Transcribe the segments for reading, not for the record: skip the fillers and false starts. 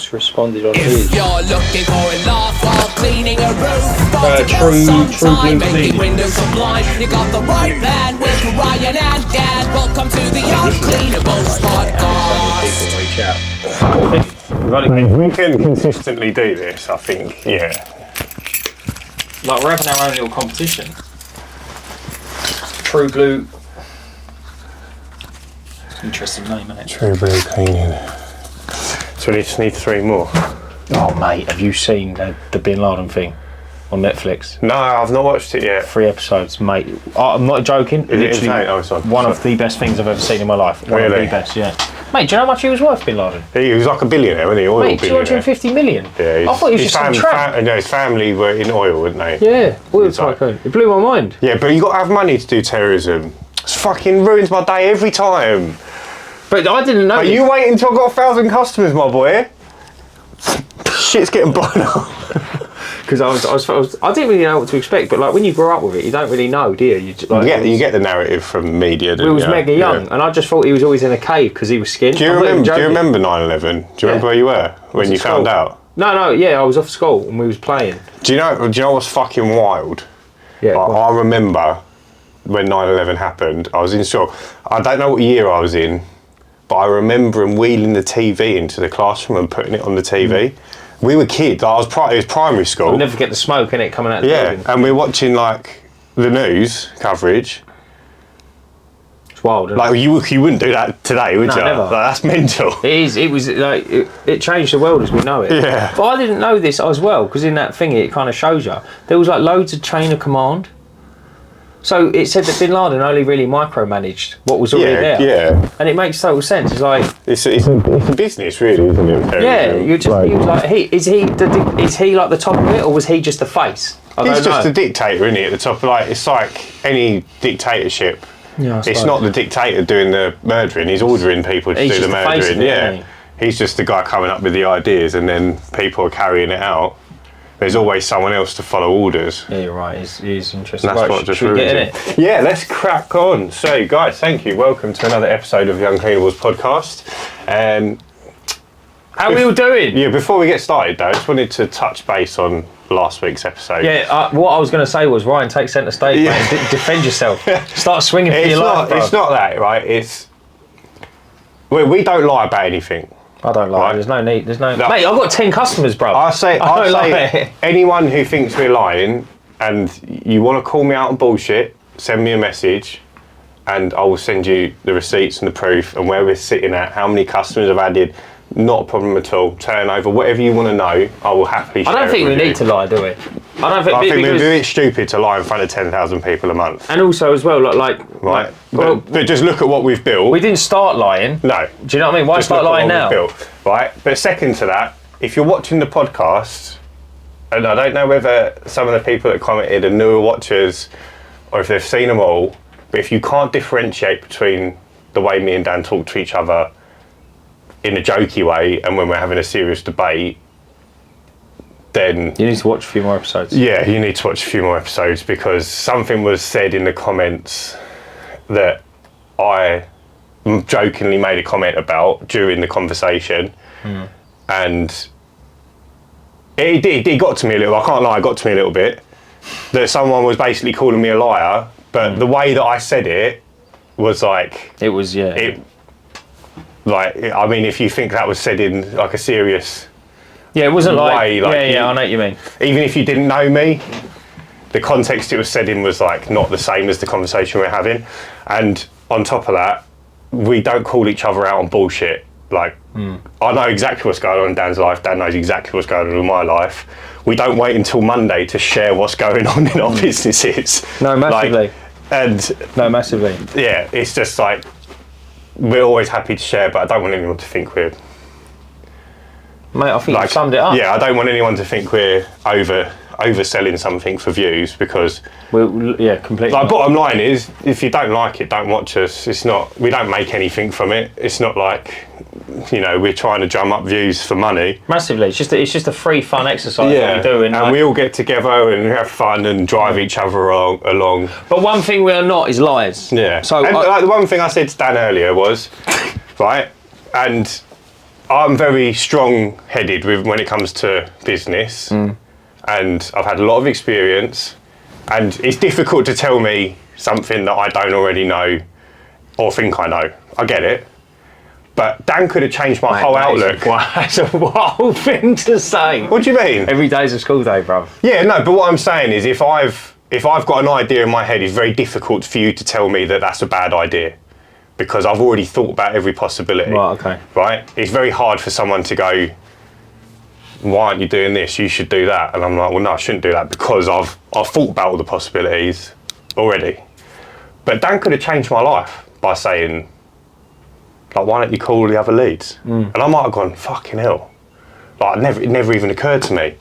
just responded on his. You're looking for a laugh while cleaning a roof. True blue cleaning. Windows are blind. You got the right plan with Ryan and Dan. Welcome to the Uncleanables Podcast. If we can consistently do this, I think, yeah. Like we're having our own little competition. True blue. Interesting name, isn't it? True blue cleaning. So we just need 3 more. Oh mate, have you seen the Bin Laden thing on Netflix? No, I've not watched it yet. 3 episodes, mate. I'm not joking. Is it insane? Oh, sorry. One of the best things I've ever seen in my life. One Really? of the best, yeah. Mate, do you know how much he was worth, Bin Laden? He was like a billionaire, wasn't he? Oil Mate, billionaire. 250 million. Yeah, I thought he was just some tramp. No, his family were in oil, weren't they? Yeah, oil It's like- tycoon. It blew my mind. Yeah, but you got to have money to do terrorism. It's fucking ruins my day every time. But I didn't know. Like, you wait until I've got 1,000 customers, my boy. Shit's getting blown up. Because I didn't really know what to expect, but like when you grow up with it, you don't really know, do you? You get the narrative from media. He was mega young, and I just thought he was always in a cave because he was skinned. Do you remember 9/11? Do you remember where you were when you found out? No, yeah, I was off school and we was playing. Do you know what's fucking wild? Yeah. I remember when 9/11 happened. I was in school. I don't know what year I was in, but I remember him wheeling the TV into the classroom and putting it on the TV. We were kids. It was primary school. I'll never get the smoke in it coming out. Yeah, the building. and we're watching like the news coverage. It's wild. Isn't Like you wouldn't do that today, would you? never. Like, that's mental. It was like it changed the world as we know it. Yeah. But I didn't know this as well because in that thing it kind of shows you there was like loads of chain of command. So it said that Bin Laden only really micromanaged what was already there. Yeah. And it makes total sense. It's like It's a business, really, isn't it? yeah, he was like is he like the top of it or was he just the face? He's just a dictator, isn't he? At the top, it's like any dictatorship. Yeah, it's not the dictator doing the murdering. He's ordering people to do the murdering. Yeah, he's just the guy coming up with the ideas, and then people are carrying it out. There's always someone else to follow orders. Yeah, you're right. He's interesting. And that's what just ruins it. Yeah, let's crack on. So, guys, thank you. Welcome to another episode of the Uncleanables Podcast. How are we all doing? Yeah, before we get started, though, I just wanted to touch base on last week's episode. Yeah, what I was going to say was, Ryan, take centre stage, mate, and defend yourself. Start swinging for your life, bro. It's not that, right? We don't lie about anything. I don't lie. Right. There's no need. Mate, I've got 10 customers, bro. I say anyone who thinks we're lying and you want to call me out on bullshit, send me a message and I will send you the receipts and the proof and where we're sitting at, how many customers I've added. Not a problem at all. Turnover, whatever you want to know, I will happily share. I don't think we need to lie, do we? I think we're doing it stupid to lie in front of 10,000 people a month. And also as well, right. But just look at what we've built. We didn't start lying. No. Do you know what I mean? Why just start lying now? Built, right. But second to that, if you're watching the podcast, and I don't know whether some of the people that commented are newer watchers or if they've seen them all, but if you can't differentiate between the way me and Dan talk to each other in a jokey way and when we're having a serious debate, then you need to watch a few more episodes. Yeah, you need to watch a few more episodes because something was said in the comments that I jokingly made a comment about during the conversation, and it got to me a little. I can't lie, it got to me a little bit. That someone was basically calling me a liar, but the way that I said it was like it was I mean, if you think that was said in like a serious it wasn't way, I know what you mean. Even if you didn't know me, the context it was said in was like not the same as the conversation we're having. And on top of that, we don't call each other out on bullshit. Like, I know exactly what's going on in Dan's life. Dan knows exactly what's going on in my life. We don't wait until Monday to share what's going on in our businesses. No, massively. Massively. Yeah, it's just like, we're always happy to share, but I don't want anyone to think we're... Mate, I think you summed it up. Yeah, I don't want anyone to think we're overselling something for views because... completely. Like, bottom line is, if you don't like it, don't watch us. It's not... We don't make anything from it. It's not like, we're trying to drum up views for money. Massively. It's just a free, fun exercise that we do. And we all get together and have fun and drive each other along. But one thing we are not is liars. Yeah. So the one thing I said to Dan earlier was, right, and I'm very strong-headed when it comes to business, and I've had a lot of experience, and it's difficult to tell me something that I don't already know or think I know. I get it. But Dan could have changed my whole outlook. That's a wild thing to say. What do you mean? Every day's a school day, bruv. Yeah, no, but what I'm saying is if I've got an idea in my head, it's very difficult for you to tell me that that's a bad idea because I've already thought about every possibility. Right, okay. Right? It's very hard for someone to go, why aren't you doing this? You should do that. And I'm like, well, no, I shouldn't do that because I've thought about all the possibilities already. But Dan could have changed my life by saying, like, why don't you call all the other leads? And I might have gone, fucking hell. Like, it never even occurred to me.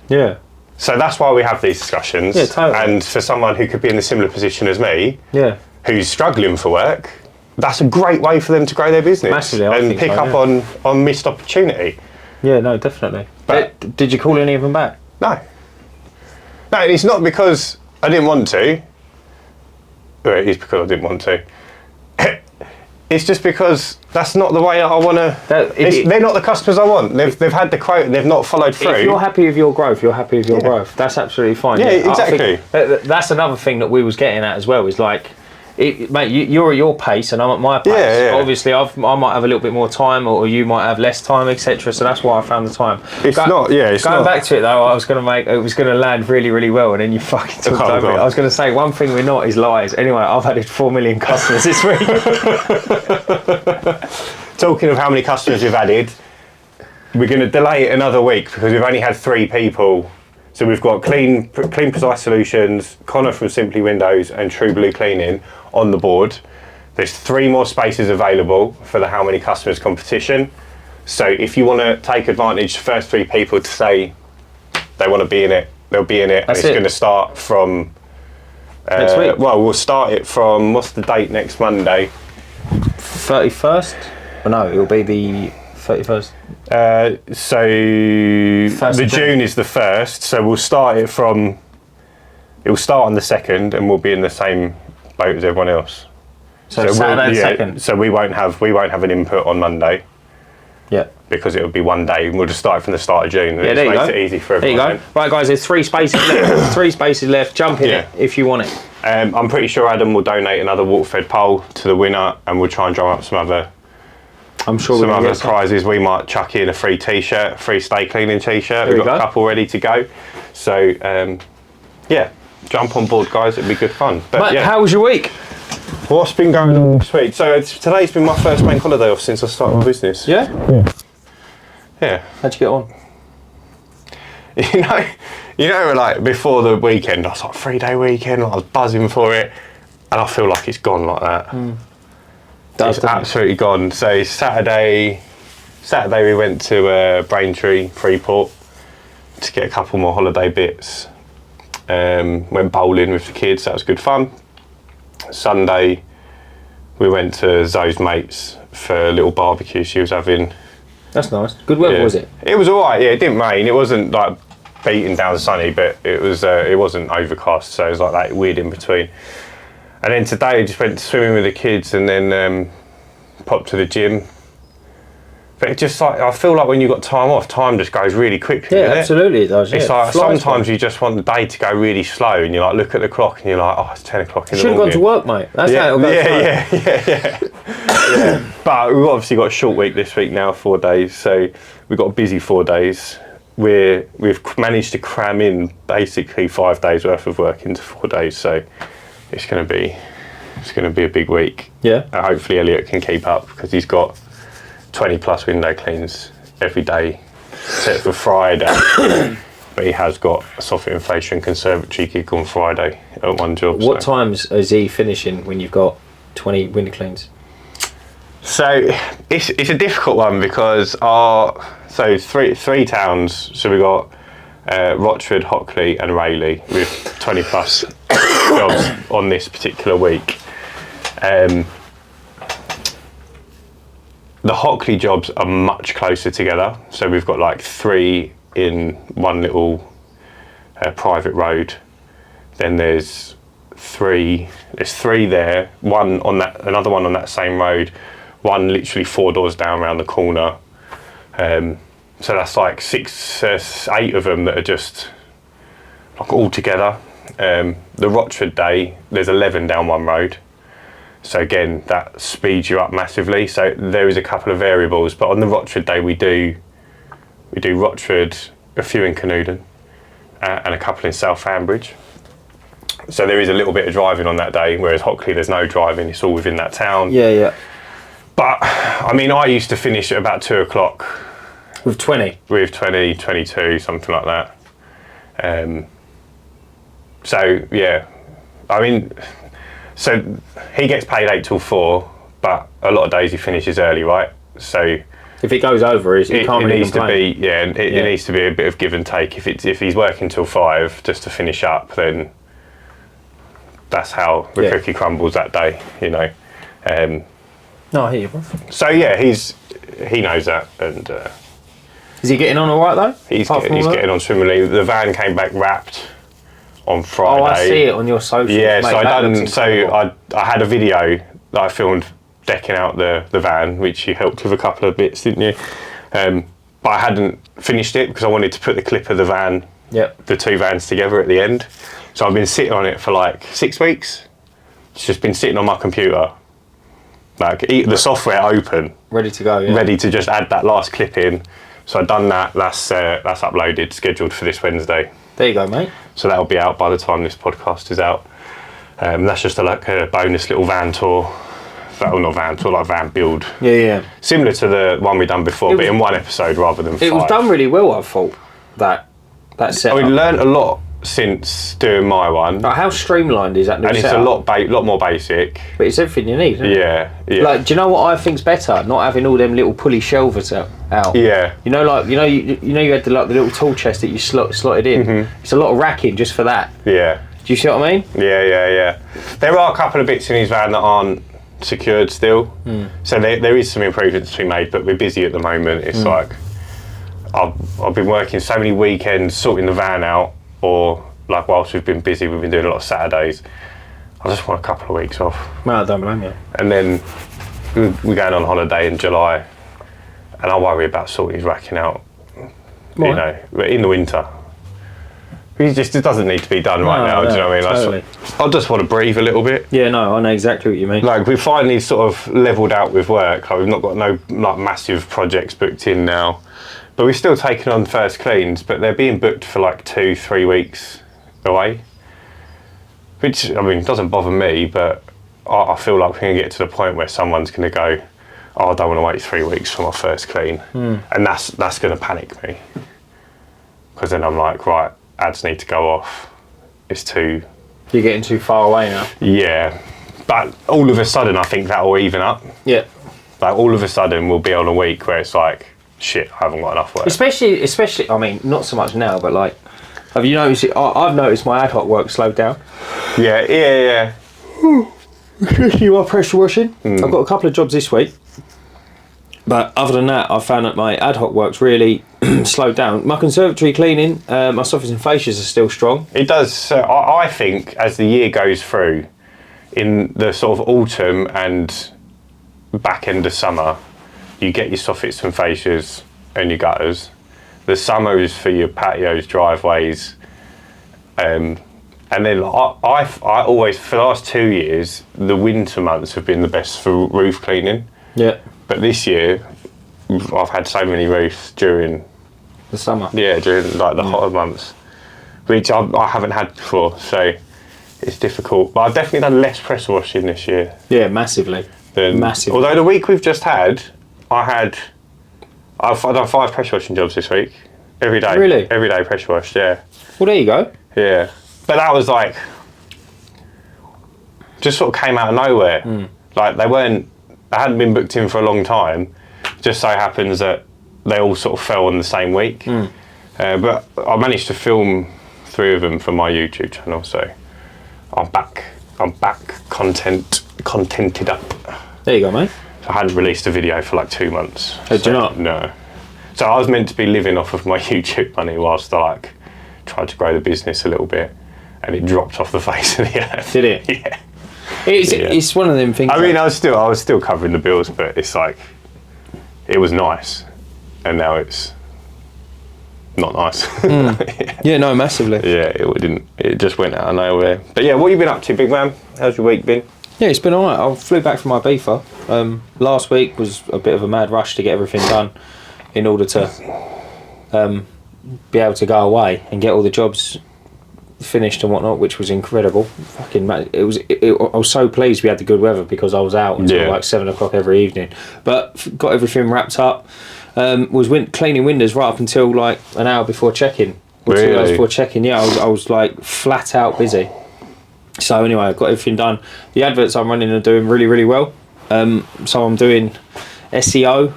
Yeah. So that's why we have these discussions. Yeah, totally. And for someone who could be in a similar position as me, Yeah. who's struggling for work, that's a great way for them to grow their business. Massively, I and think pick so, up on missed opportunity. Yeah, no, definitely. But- Did you call any of them back? No. No, it's not because I didn't want to. Well, it is because I didn't want to. It's just because that's not the way I want to. They're not the customers I want. They've had the quote and they've not followed through. If you're happy with your growth, you're happy with your growth. That's absolutely fine. Yeah, exactly. I think that's another thing that we was getting at as well. Is like, mate, you're at your pace and I'm at my pace. Yeah. Obviously, I might have a little bit more time, or you might have less time, etc. So that's why I found the time. It's not. Going back to it though, it was going to land really, really well, and then you fucking talked over it. I was going to say one thing we're not is lies. Anyway, I've added 4 million customers this week. Talking of how many customers we've added, we're going to delay it another week because we've only had 3 people. So we've got Clean Precise Solutions, Connor from Simply Windows, and True Blue Cleaning on the board. There's 3 more spaces available for the How Many Customers competition. So if you want to take advantage, the first 3 people to say they want to be in it, they'll be in it. That's and it's it. going to start from Next week. Well, we'll start it from, what's the date next Monday? 31st? Oh, no, it'll be the 31st. So the of June is the 1st, so we'll start it from, it'll start on the 2nd and we'll be in the same boat as everyone else. So Saturday the 2nd. So we won't have an input on Monday Yeah. because it'll be one day and we'll just start from the start of June. Yeah, It there you makes go. it easy for There you everyone. go. Right, guys, there's 3 spaces left. 3 spaces left. Jump in it if you want it. I'm pretty sure Adam will donate another water-fed pole to the winner and we'll try and drum up some other I'm sure some we're other going to get prizes. We might chuck in a free t-shirt, free stay cleaning t-shirt. There We've we got go. a couple ready to go. So yeah, jump on board, guys. It'd be good fun. But Mate, yeah, how was your week? what's been going on this week? So today's been my first bank holiday off since I started my business. Yeah? Yeah. How'd you get on? You know, like before the weekend, I was like 3-day weekend. I was buzzing for it, and I feel like it's gone like that. It's absolutely gone. So Saturday we went to Braintree, Freeport to get a couple more holiday bits. Went bowling with the kids. That was good fun. Sunday we went to Zoe's mates for a little barbecue she was having. That's nice. Good weather, Yeah. was it? It was all right. Yeah, it didn't rain. It wasn't like beating down sunny, but it wasn't overcast. So it was like that weird in between. And then today I just went swimming with the kids and then popped to the gym. But it just like, I feel like when you've got time off, time just goes really quickly. Yeah, doesn't it? absolutely it does. It's yeah. like Flies sometimes by. you just want the day to go really slow and you like look at the clock and you're like, oh, it's 10 o'clock in the Should have morning. gone to work, mate. That's how it'll go. Yeah. But we've obviously got a short week this week now, 4 days. So we've got a busy 4 days. We've managed to cram in basically 5 days worth of work into 4 days. So it's going to be a big week. Yeah. Hopefully Elliot can keep up because he's got 20 plus window cleans every day, except for Friday. But he has got a software inflation conservatory gig on Friday at one job. What times is he finishing when you've got 20 window cleans? So it's a difficult one because three towns. So we got Rochford, Hockley, and Rayleigh with 20 plus jobs on this particular week. The Hockley jobs are much closer together. So we've got like 3 in one little private road. Then there's 3 there. One on that, another one on that same road. One literally 4 doors down around the corner. So that's like 8 of them that are just like all together. The Rochford day, there's 11 down one road. So again, that speeds you up massively. So there is a couple of variables, but on the Rochford day we do Rochford, a few in Canooden, and a couple in South Ambridge. So there is a little bit of driving on that day, whereas Hockley there's no driving, it's all within that town. Yeah. But I mean, I used to finish at about 2 o'clock. With 20? With 20, 22, something like that. So yeah, I mean, so he gets paid 8 till 4, but a lot of days he finishes early, right? So if it goes over, it can't really needs complain. to be, it needs to be a bit of give and take. If he's working till 5 just to finish up, then that's how the cookie crumbles that day, you know. No, I hear you, bro. So yeah, he knows that, and is he getting on all right though? he's getting on swimmingly. The van came back wrapped on Friday. Oh, I see it on your socials. Yeah, mate, so I had a video that I filmed decking out the van, which you helped with a couple of bits, didn't you? But I hadn't finished it because I wanted to put the clip of the van, the 2 vans together at the end. So I've been sitting on it for like 6 weeks. It's just been sitting on my computer, like the software open, ready to go. Yeah. ready to just add that last clip in. So I've done that. That's uploaded, scheduled for this Wednesday. There you go, mate. So that'll be out by the time this podcast is out. That's just like a bonus little van tour. Well, not van tour, like van build. Yeah. Similar to the one we done before, but in one episode rather than 5. It was done really well, I thought. That setup. We learned a lot since doing my one. Like, how streamlined is that new And it's setup? a lot more basic. But it's everything you need, isn't it? Yeah. Like, do you know what I think's better? Not having all them little pulley shelvers out. Yeah. You know, like you had the little tool chest that you slotted in. Mm-hmm. It's a lot of racking just for that. Yeah. Do you see what I mean? Yeah. There are a couple of bits in his van that aren't secured still. So there is some improvements to be made, but we're busy at the moment. It's like I've been working so many weekends sorting the van out, or like whilst we've been busy, we've been doing a lot of Saturdays. I just want a couple of weeks off. No, I don't blame you. And then we're going on holiday in July, and I worry about sorting his racking out. Why? You know, but in the winter. It doesn't need to be done right now, do you know what I mean? Totally. I just want to breathe a little bit. Yeah, no, I know exactly what you mean. Like, we've finally sort of levelled out with work. Like, we've not got no like massive projects booked in now. But we've still taken on first cleans, but they're being booked for like 2-3 weeks away. Which, I mean, doesn't bother me, but I feel like we're going to get to the point where someone's going to go, oh, I don't want to wait 3 weeks for my first clean. And that's going to panic me. Because then I'm like, right, ads need to go off. It's too... You're getting too far away now. Yeah. But all of a sudden, I think that'll even up. Yeah. Like, all of a sudden, we'll be on a week where it's like, shit, I haven't got enough work. Especially, I mean, not so much now, but like, have you noticed it? I've noticed my ad hoc work slowed down. Yeah. Especially my pressure washing. I've got a couple of jobs this week. But other than that, I've found that my ad hoc work's really slowed down. My conservatory cleaning, my surface and fascias are still strong. It does. So I think as the year goes through, in the sort of autumn and back end of summer, you get your soffits and fascias and your gutters. The summer is for your patios, driveways, and then I always, for the last 2 years, the winter months have been the best for roof cleaning. Yeah. But this year, I've had so many roofs during The summer. Yeah, during like the hotter months, which I haven't had before, so it's difficult. But I've definitely done less pressure washing this year. Yeah, massively. Massively. Although the week we've just had, I've done 5 pressure washing jobs this week. Every day. Really? Every day pressure washed, yeah. Well, there you go. Yeah. But that was like, just sort of came out of nowhere. Like they hadn't been booked in for a long time. Just so happens that they all sort of fell on the same week. But I managed to film 3 of them for my YouTube channel, so I'm back contented up. There you go, mate. I hadn't released a video for like 2 months. Did you not? No. So I was meant to be living off of my YouTube money whilst I like tried to grow the business a little bit, and it dropped off the face of the earth. Did it? Yeah. It's one of them things. I mean, I was still covering the bills, but it's like, it was nice. and now it's not nice. Yeah, no, massively. Yeah, it just went out of nowhere. But yeah, what have you been up to, big man? How's your week been? Yeah, it's been alright. I flew back from Ibiza. Last week was a bit of a mad rush to get everything done in order to be able to go away and get all the jobs finished and whatnot, which was incredible. Fucking mad. I was so pleased we had the good weather because I was out until like 7 o'clock every evening. But got everything wrapped up. Was cleaning windows right up until like an hour before check-in. Or 2 hours before check-in. Yeah, I was like flat out busy. So anyway, I got everything done. The adverts I'm running are doing really, really well. So I'm doing SEO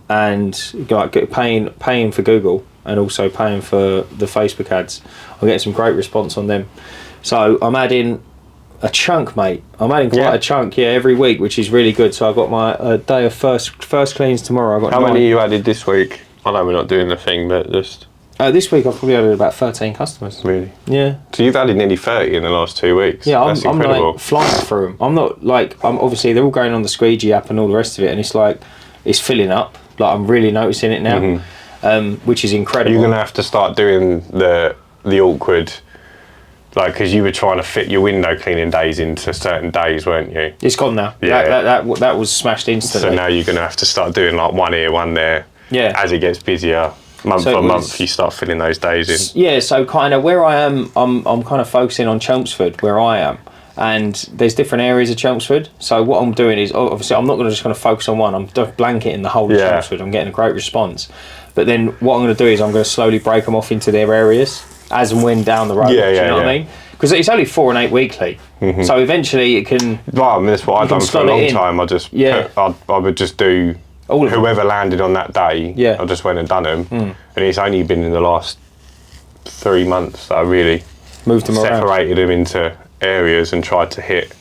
and like paying for Google and also paying for the Facebook ads. I'm getting some great response on them. So I'm adding a chunk, mate. I'm adding quite a chunk, every week, which is really good. So I've got my day of first cleans tomorrow. I've got How many you added this week? I know we're not doing the thing, but just... this week I've probably added about 13 customers. Really? Yeah. So you've added nearly 30 in the last 2 weeks. Yeah, That's I'm incredible. like flying through them. I'm not like, I'm obviously they're all going on the Squeegee app and all the rest of it, and it's like, it's filling up. Like I'm really noticing it now, which is incredible. You're going to have to start doing the awkward, like, because you were trying to fit your window cleaning days into certain days, weren't you? It's gone now. Yeah. That was smashed instantly. So now you're going to have to start doing like one here, one there. Yeah. As it gets busier, month on month, you start filling those days in. Yeah, so kind of where I am, I'm kind of focusing on Chelmsford, where I am. And there's different areas of Chelmsford. So what I'm doing is, obviously, I'm not just going to focus on one. I'm blanketing the whole of Chelmsford. I'm getting a great response. But then what I'm going to do is I'm going to slowly break them off into their areas as and when down the road. Do you know what I mean? Because it's only 4 and 8 weekly. So eventually it can... Well, I mean, that's what I've done for a long time. I would just do whoever landed on that day. Yeah. I just went and done them. And it's only been in the last 3 months that I really moved them separated them into areas and tried to hit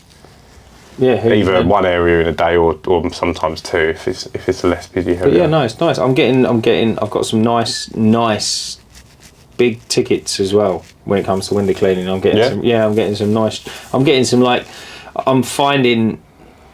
either one area in a day or sometimes 2 if it's a less busy area. But yeah, nice. I've got some nice big tickets as well when it comes to window cleaning. I'm finding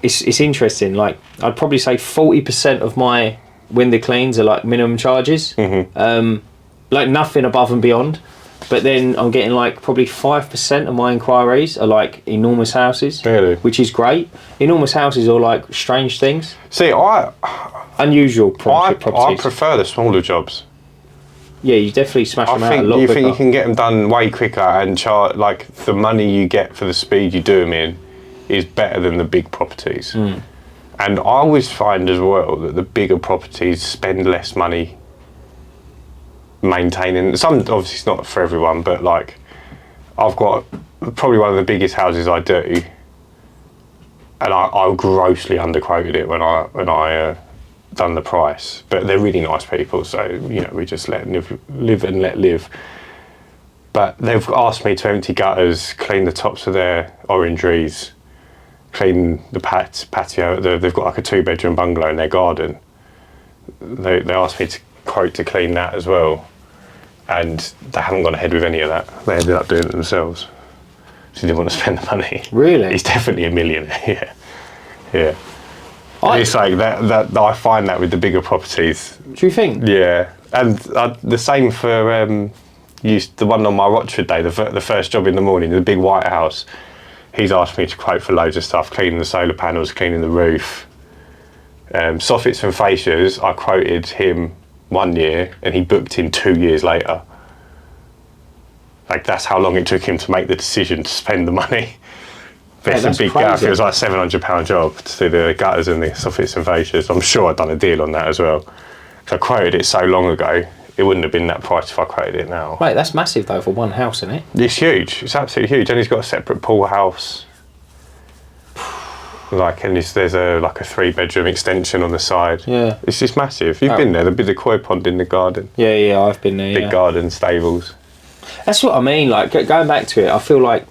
it's interesting. Like I'd probably say 40% of my window cleans are like minimum charges, like nothing above and beyond. But then I'm getting like probably 5% of my inquiries are like enormous houses, which is great. Enormous houses are like strange things. See, unusual properties. I prefer the smaller jobs. Yeah, you definitely smash them out a lot quicker. Do you think you can get them done way quicker and charge, like the money you get for the speed you do them in is better than the big properties? And I always find as well that the bigger properties spend less money maintaining. Some, obviously it's not for everyone, but like I've got probably one of the biggest houses I do, and I grossly underquoted it when I done the price, but they're really nice people, so you know we just let live and let live. But they've asked me to empty gutters, clean the tops of their orangeries, clean the patio. They've got like a 2-bedroom bungalow in their garden. They asked me to quote to clean that as well, and they haven't gone ahead with any of that. They ended up doing it themselves. She didn't want to spend the money. Really? He's definitely a millionaire. Yeah. It's like that I find that with the bigger properties. Do you think? Yeah, and the same for the one on my Rochford day, the first job in the morning, the big white house. He's asked me to quote for loads of stuff, cleaning the solar panels, cleaning the roof. Soffits and fascias, I quoted him 1 year and he booked in 2 years later. Like that's how long it took him to make the decision to spend the money. But it's a big gap. It was like £700 job to do the gutters and the soffits and fascias. I'm sure I'd done a deal on that as well. I quoted it so long ago, it wouldn't have been that price if I quoted it now. Mate, that's massive though for one house, isn't it? It's huge. It's absolutely huge. And he's got a separate pool house. Like, and there's a 3-bedroom extension on the side. Yeah. It's just massive. You've been there, the koi pond in the garden. Yeah, I've been there. Big garden, stables. That's what I mean. Like going back to it, I feel like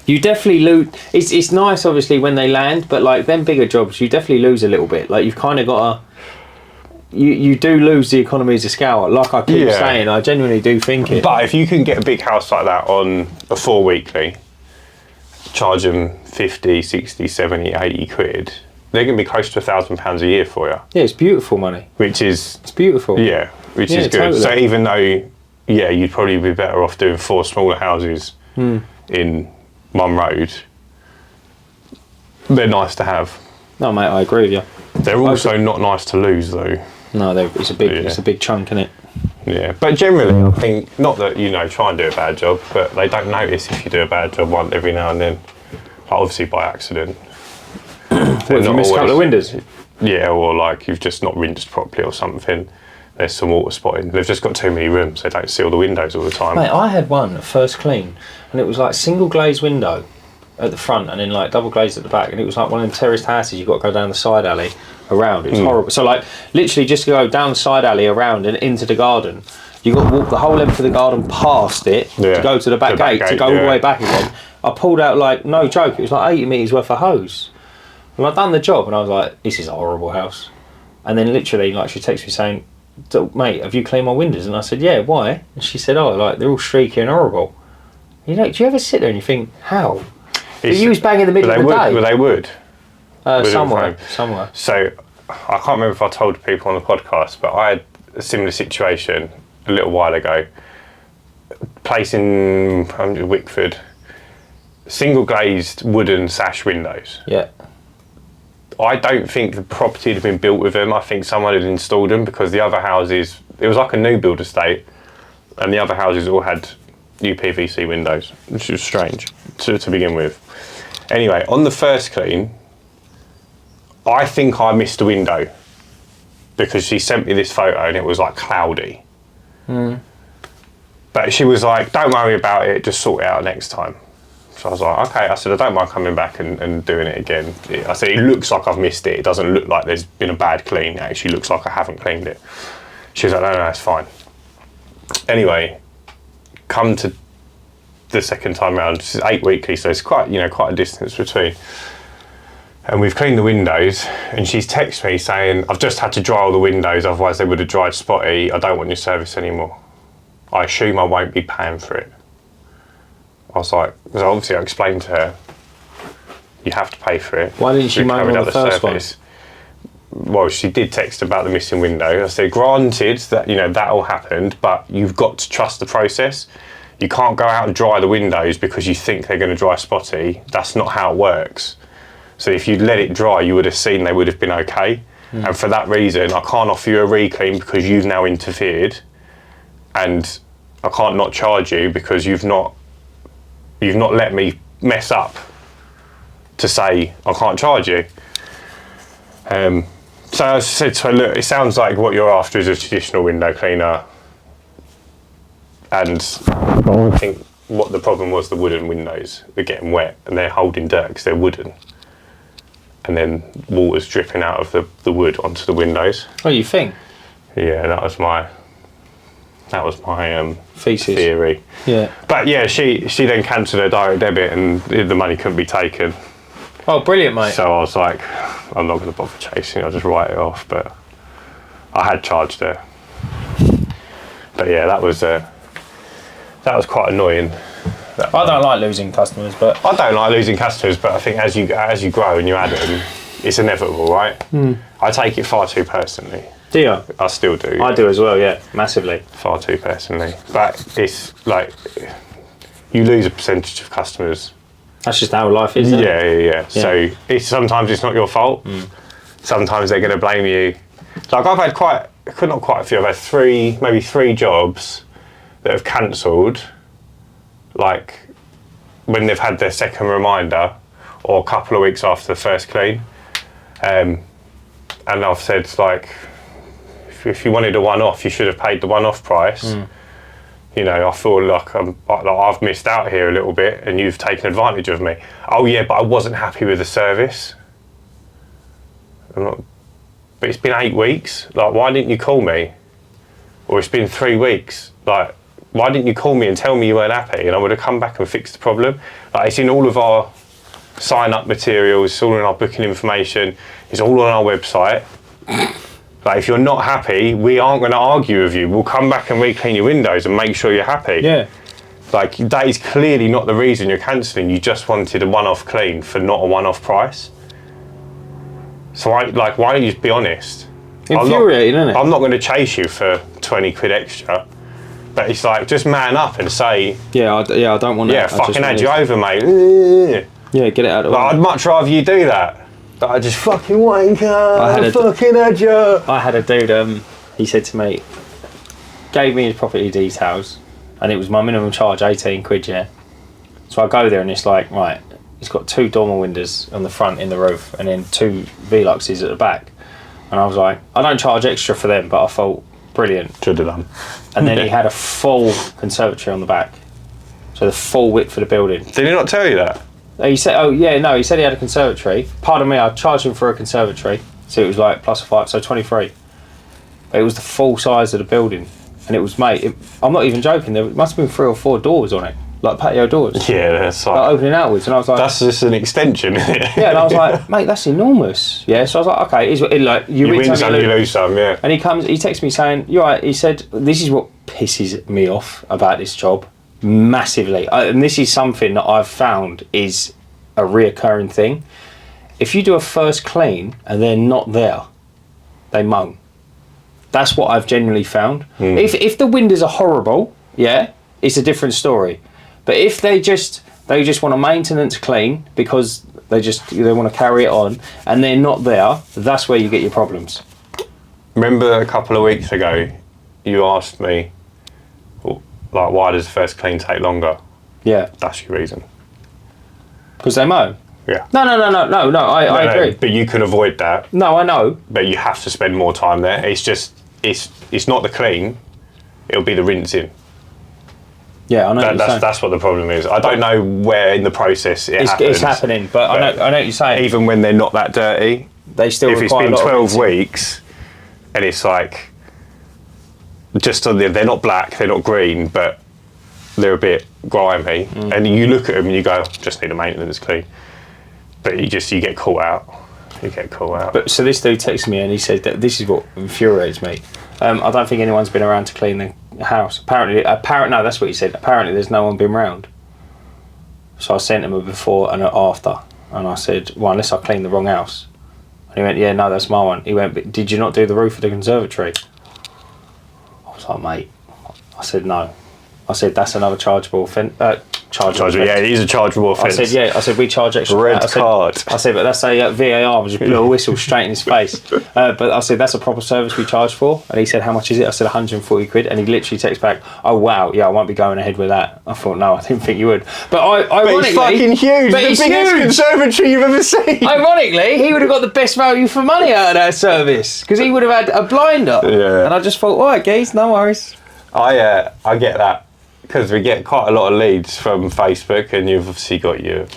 you definitely lose. It's nice, obviously, when they land, but like them bigger jobs, you definitely lose a little bit. Like you've kind of got to. You do lose the economies of scale. Like I keep saying, I genuinely do think it. But if you can get a big house like that on a 4 weekly, charge them 50, 60, 70, 80 quid, they're going to be close to £1,000 a year for you. Yeah, it's beautiful money. Which is... It's beautiful. Yeah, which is good. Totally. So even though, yeah, you'd probably be better off doing 4 smaller houses in one road, they're nice to have. No, mate, I agree with you. They're also not nice to lose, though. No, it's a big chunk, isn't it? Yeah, but generally, I think, not that, try and do a bad job, but they don't notice if you do a bad job every now and then. Like, obviously by accident. What, if you miss a couple of windows? Yeah, or like you've just not rinsed properly or something. There's some water spotting. They've just got too many rooms. They don't seal the windows all the time. Mate, I had one first clean, and it was like single glazed window at the front, and then like double glazed at the back, and it was like one of them terraced houses. You've got to go down the side alley around. It was horrible. So like literally just to go down the side alley around and into the garden, you got to walk the whole length of the garden past it to go to the back gate to go all the way back again. I pulled out, like, no joke, it was like 80 metres worth of hose. And I'd done the job, and I was like, this is a horrible house. And then literally, like, she texted me saying, mate, have you cleaned my windows? And I said, yeah, why? And she said, oh, like, they're all streaky and horrible. Do you ever sit there and you think, how? But you was bang in the middle of the day. Well, they would. Somewhere. So, I can't remember if I told people on the podcast, but I had a similar situation a little while ago. Place in Wickford, single glazed wooden sash windows. Yeah. I don't think the property had been built with them. I think someone had installed them because the other houses, it was like a new build estate, and the other houses all had UPVC windows, which was strange to begin with. Anyway, on the first clean, I think I missed a window because she sent me this photo and it was like cloudy. But she was like, don't worry about it, just sort it out next time. So I was like, okay. I said, I don't mind coming back and doing it again. I said, it looks like I've missed it. It doesn't look like there's been a bad clean. It actually looks like I haven't cleaned it. She was like, no, it's fine. Anyway, come to the second time around. This is 8 weekly, so it's quite a distance between. And we've cleaned the windows, and she's texted me saying, I've just had to dry all the windows, otherwise they would have dried spotty. I don't want your service anymore. I assume I won't be paying for it. I was like, because obviously I explained to her, you have to pay for it. Why didn't she moan on the first one? Well, she did text about the missing window. I said, granted that, that all happened, but you've got to trust the process. You can't go out and dry the windows because you think they're going to dry spotty. That's not how it works. So if you'd let it dry, you would have seen they would have been okay. And for that reason, I can't offer you a reclean because you've now interfered. And I can't not charge you because you've not let me mess up to say I can't charge you. So I said to her, look, it sounds like what you're after is a traditional window cleaner. And I think what the problem was, the wooden windows, they're getting wet and they're holding dirt because they're wooden. And then water's dripping out of the wood onto the windows. Oh, you think? Yeah, that was my thesis theory. Yeah. But yeah, she then cancelled her direct debit and the money couldn't be taken. Oh, brilliant, mate. So I was like, I'm not going to bother chasing. I'll just write it off. But I had charged her. But yeah, that was quite annoying. I don't like losing customers, but I don't like losing customers. But I think as you grow and you add them, it's inevitable, right? I take it far too personally. Do you? I still do. I do as well, yeah, massively. Far too personally. But it's like, you lose a percentage of customers. That's just how life is, isn't it? Yeah. So sometimes it's not your fault. Sometimes they're going to blame you. Like I've had I've had maybe three jobs that have cancelled, like when they've had their second reminder or a couple of weeks after the first clean. And I've said, like, if you wanted a one-off, you should have paid the one-off price. I feel like I've missed out here a little bit and you've taken advantage of me. Oh yeah, but I wasn't happy with the service. But it's been 8 weeks. Like, why didn't you call me? Or it's been 3 weeks. Like, why didn't you call me and tell me you weren't happy? And I would have come back and fixed the problem. Like, it's in all of our sign-up materials, it's all in our booking information, it's all on our website. Like, if you're not happy, we aren't going to argue with you. We'll come back and re-clean your windows and make sure you're happy. Yeah. Like, that is clearly not the reason you're cancelling. You just wanted a one-off clean for not a one-off price. So why don't you just be honest? Infuriating, isn't it? I'm not going to chase you for 20 quid extra. But it's like, just man up and say... Yeah, I don't want to... Yeah, fucking had you over, mate. Yeah, get it out of the way. I'd much rather you do that. But I just fucking wanker. I fucking had you. I had a dude, he said to me, gave me his property details, and it was my minimum charge, 18 quid, yeah. So I go there and it's like, right, it's got 2 dormer windows on the front in the roof, and then 2 Veluxes at the back. And I was like, I don't charge extra for them, but I thought, brilliant. Should have done. And then he had a full conservatory on the back. So the full width for the building. Did he not tell you that? He said, he said he had a conservatory. Pardon me, I charged him for a conservatory. So it was like plus 5, so 23. But it was the full size of the building. And it was, mate, I'm not even joking, there must have been 3 or 4 doors on it. Like patio doors. Yeah, that's like opening outwards. And I was like... That's just an extension, isn't it? Yeah, and I was like, mate, that's enormous. Yeah, so I was like, okay, you win some, you lose some, yeah. And he texts me saying, you're right, he said, this is what pisses me off about this job massively. And this is something that I've found is a reoccurring thing. If you do a first clean and they're not there, they moan. That's what I've generally found. If the windows are horrible, yeah, it's a different story. But if they just want a maintenance clean because they want to carry it on and they're not there, that's where you get your problems. Remember a couple of weeks ago, you asked me, like, why does the first clean take longer? Yeah. That's your reason. Because they moan. Yeah. No, I agree. But you can avoid that. No, I know. But you have to spend more time there. It's just, it's not the clean, it'll be the rinsing. Yeah, I know. That's what the problem is. I don't know where in the process it happens. It's happening, but I know what you're saying. Even when they're not that dirty, they still if it's require been a lot 12 of weeks and it's like just on they're not black, they're not green, but they're a bit grimy, and you look at them and you go, just need a maintenance clean. But you get caught out. You get caught out. But so this dude texted me and he said that this is what infuriates me. I don't think anyone's been around to clean the house. Apparently, no, that's what he said. Apparently, there's no one been round. So I sent him a before and an after, and I said, well, unless I cleaned the wrong house. And he went, yeah, no, that's my one. He went, but did you not do the roof of the conservatory? I was like, mate. I said, no. I said, that's another chargeable offence. Chargeable, yeah, it is a chargeable offence. I said, we charge extra. Red card. I said, but that's a VAR, we just blew a whistle straight in his face. But I said, that's a proper service we charge for. And he said, how much is it? I said, 140 quid. And he literally texts back, oh, wow, yeah, I won't be going ahead with that. I thought, no, I didn't think you would. But ironically... But it's fucking huge. But the it's biggest huge. conservatory you've ever seen. Ironically, he would have got the best value for money out of that service. Because he would have had a blinder. Yeah. And I just thought, all right, guys, no worries. I get that. Because we get quite a lot of leads from Facebook, and you've obviously got you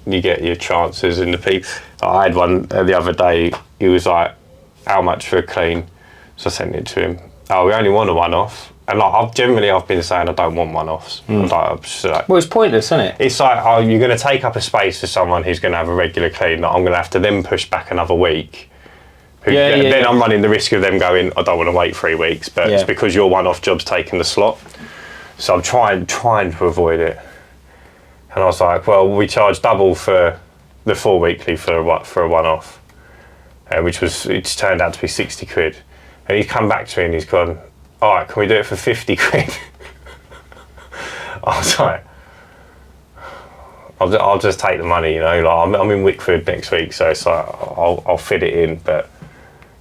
get your chances and the people. I had one the other day. He was like, "How much for a clean?" So I sent it to him. Oh, we only want a one-off. And like I've been saying I don't want one-offs. Well, it's pointless, isn't it? It's like, oh, you're going to take up a space for someone who's going to have a regular clean that I'm going to have to then push back another week. Then I'm running the risk of them going, I don't want to wait 3 weeks, but it's because your one-off job's taking the slot. So I'm trying to avoid it. And I was like, well, we charge double for the 4 weekly for a one-off, it's turned out to be 60 quid. And he's come back to me and he's gone, all right, can we do it for 50 quid? I was like, I'll just take the money, you know. Like I'm in Wickford next week, so it's like I'll fit it in, but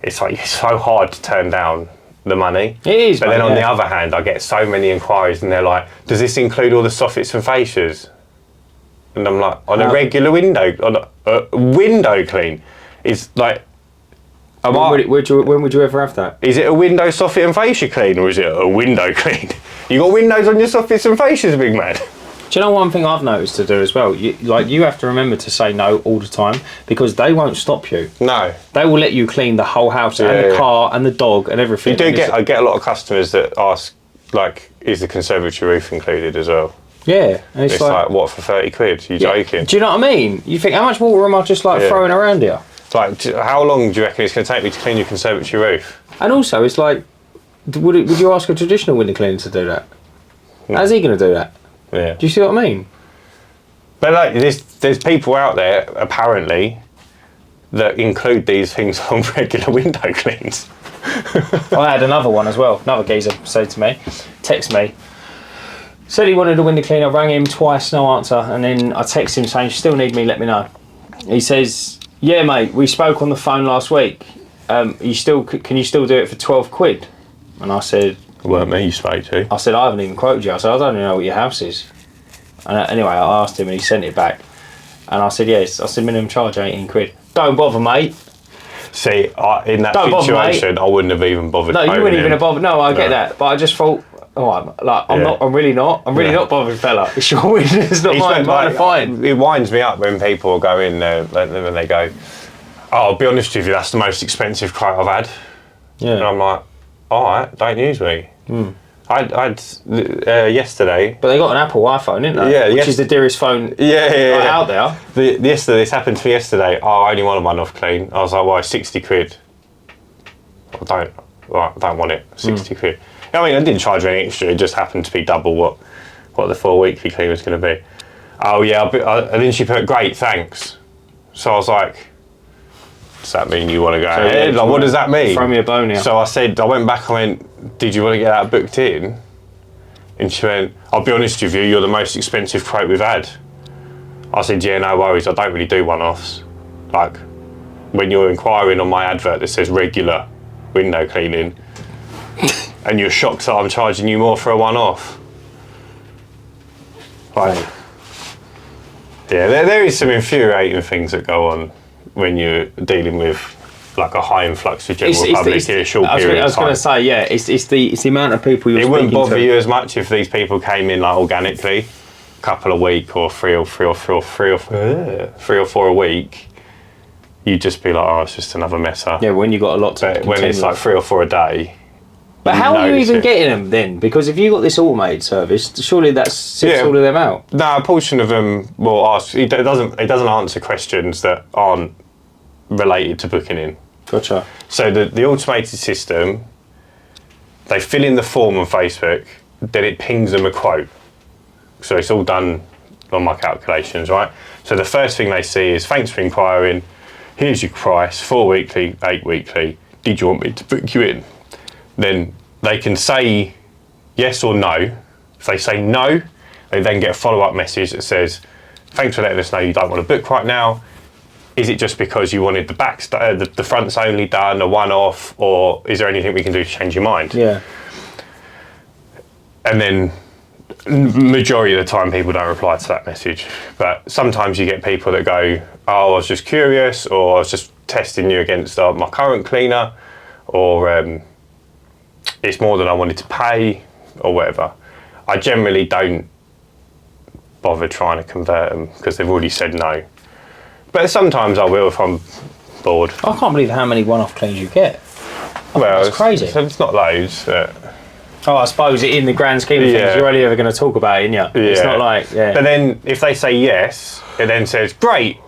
it's like it's so hard to turn down the money. It is, but then on the other hand, I get so many inquiries and they're like, does this include all the soffits and fascias? And I'm like, on a regular window, on a window clean, it's like, when would you ever have that? Is it a window soffit and fascia clean, or is it a window clean? You got windows on your soffits and fascias, big man. Do you know one thing I've noticed to do as well? You have to remember to say no all the time, because they won't stop you. No. They will let you clean the whole house and the car and the dog and everything. I get a lot of customers that ask, like, is the conservatory roof included as well? Yeah. And it's like, what, for 30 quid? You joking? Do you know what I mean? You think, how much water am I just throwing around here? It's like, how long do you reckon it's going to take me to clean your conservatory roof? And also, it's like, would you ask a traditional window cleaner to do that? No. How's he going to do that? Yeah. Do you see what I mean? But like, there's people out there apparently that include these things on regular window cleans. I had another one as well. Another geezer said to me, text me, said he wanted a window cleaner. Rang him twice, no answer, and then I texted him saying, "Still need me? Let me know." He says, "Yeah, mate, we spoke on the phone last week. Can you still do it for 12 quid?" And I said, It weren't me you spoke to. I said, "I haven't even quoted you." I said, "I don't even know what your house is." And anyway, I asked him and he sent it back. And I said, "Yes." I said, "Minimum charge 18 quid. Don't bother, mate." See, in that Don't bother, situation, mate. I wouldn't have even bothered. No, you phoning wouldn't even him. have bothered. No, I get that. But I just thought, I'm really not bothered, fella. It's your window, it's not mine to find. It winds me up when people go in there, when they go, "Oh, I'll be honest with you, that's the most expensive quote I've had." Yeah. And I'm like, "Alright, don't use me." I'd yesterday. But they got an Apple iPhone, didn't they? Yeah, which is the dearest phone out there. Yesterday, this happened to me yesterday. Oh, I only wanted one off clean. I was like, "Why, 60 quid? I don't want it. 60 quid." I mean, I didn't charge her any extra. It just happened to be double what the 4 weekly clean was going to be. Oh yeah, and then she put, "Great, thanks." So I was like, "Does that mean you want to go ahead? Like, what does that mean?" Throw me a bone here. So I went back. I went, "Did you want to get that booked in?" And she went, "I'll be honest with you, you're the most expensive quote we've had." I said, "Yeah, no worries. I don't really do one-offs. Like, when you're inquiring on my advert that says regular window cleaning, and you're shocked that I'm charging you more for a one-off." Like, yeah, there is some infuriating things that go on when you're dealing with like a high influx of general public in a short period of time. I was going to say, yeah, it's the amount of people you're speaking to. It wouldn't bother you as much if these people came in like organically, a couple a week or three or four a week. You'd just be like, "Oh, it's just another messer." Yeah, when you got a lot to. But when it's like 3 or 4 a day. But how are you even getting them then? Because if you got this automated service, surely that sips all of them out. No, a portion of them will ask. It doesn't answer questions that aren't related to booking in. Gotcha. So the automated system, they fill in the form on Facebook, then it pings them a quote. So it's all done on my calculations, right? So the first thing they see is, "Thanks for inquiring. Here's your price, 4 weekly, 8 weekly. Did you want me to book you in?" Then they can say yes or no. If they say no, they then get a follow-up message that says, "Thanks for letting us know you don't want to book right now. Is it just because you wanted the fronts only done, a one-off, or is there anything we can do to change your mind?" Yeah. And then majority of the time people don't reply to that message. But sometimes you get people that go, "Oh, I was just curious," or "I was just testing you against my current cleaner," or "It's more than I wanted to pay," or whatever. I generally don't bother trying to convert them because they've already said no. But sometimes I will if I'm bored. I can't believe how many one-off cleans you get. Well, it's crazy. It's not loads. But I suppose in the grand scheme of things, you're only ever going to talk about it, aren't you? It's not like, But then if they say yes, it then says, "Great,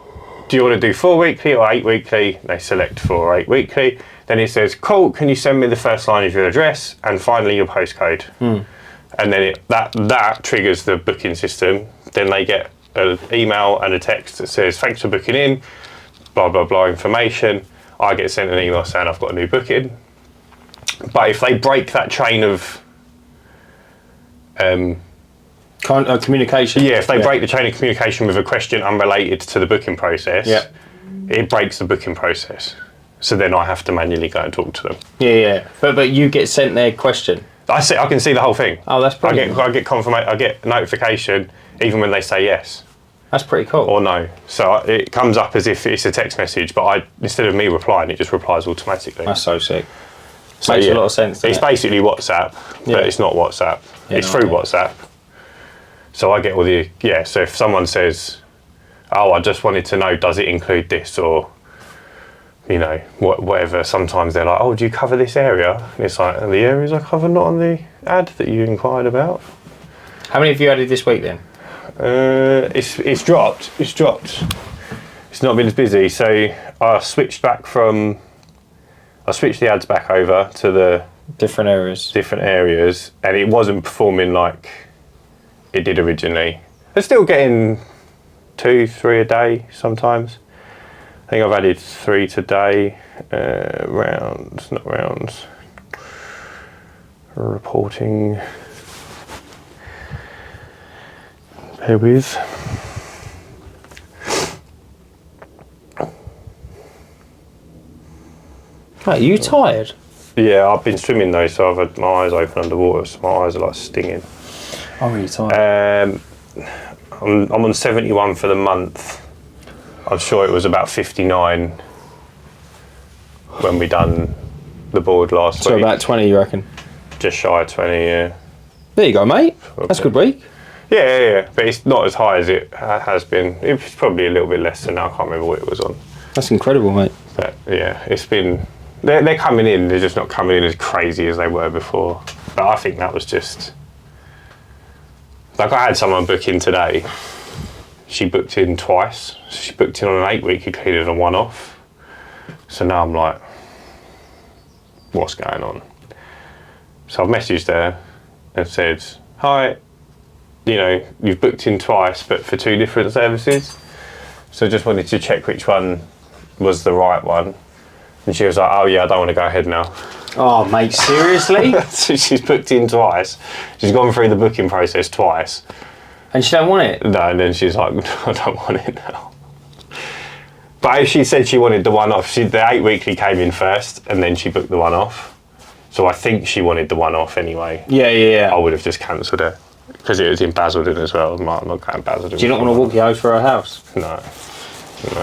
do you want to do 4 weekly or 8 weekly?" They select 4 or 8 weekly. Then it says, "Cool, can you send me the first line of your address and finally your postcode?" And then that triggers the booking system. Then they get an email and a text that says, "Thanks for booking in, blah, blah, blah information." I get sent an email saying I've got a new booking. But if they break that chain of communication. Yeah, if they break the chain of communication with a question unrelated to the booking process, it breaks the booking process. So then I have to manually go and talk to them. Yeah. But you get sent their question. I can see the whole thing. Oh, that's brilliant. I get confirmation. I get notification even when they say yes. That's pretty cool. Or no. So it comes up as if it's a text message, but instead of me replying, it just replies automatically. That's so sick. Makes a lot of sense. It's basically WhatsApp, but it's not WhatsApp. It's through WhatsApp. So I get all the So if someone says, "Oh, I just wanted to know, does it include this?" or whatever. Sometimes they're like, "Oh, do you cover this area?" And it's like, "The areas I cover not on the ad that you inquired about." How many have you added this week then? It's dropped. It's dropped. It's not been as busy. So I switched the ads back over to the different areas, and it wasn't performing like it did originally. They're still getting 2-3 a day sometimes. I think I've added 3 today. Not rounds. Reporting. Here with. Mate, are you tired? Yeah, I've been swimming though, so I've had my eyes open underwater, so my eyes are like stinging. I'm really tired. I'm on 71 for the month. I'm sure it was about 59 when we done the board last week. So about 20, you reckon? Just shy of 20, yeah. There you go, mate. That's a good week. Yeah, but it's not as high as it has been. It's probably a little bit less than now. I can't remember what it was on. That's incredible, mate. But yeah, it's been. They're coming in. They're just not coming in as crazy as they were before. But I think that was just. Like I had someone book in today. She booked in twice. She booked in on an 8-week cleaning and a one-off. So now I'm like, what's going on? So I've messaged her and said, hi, you've booked in twice, but for 2 different services. So just wanted to check which one was the right one. And she was like, oh yeah, I don't want to go ahead now. Oh, mate, seriously? So she's booked in twice. She's gone through the booking process twice. And she don't want it? No, and then she's like, I don't want it now. But if she said she wanted the one-off, the 8-weekly came in first, and then she booked the one-off. So I think she wanted the one-off anyway. Yeah. I would have just cancelled it. Because it was in Basildon as well. I'm not going Basildon. Do you not want to walk your house for her house? No,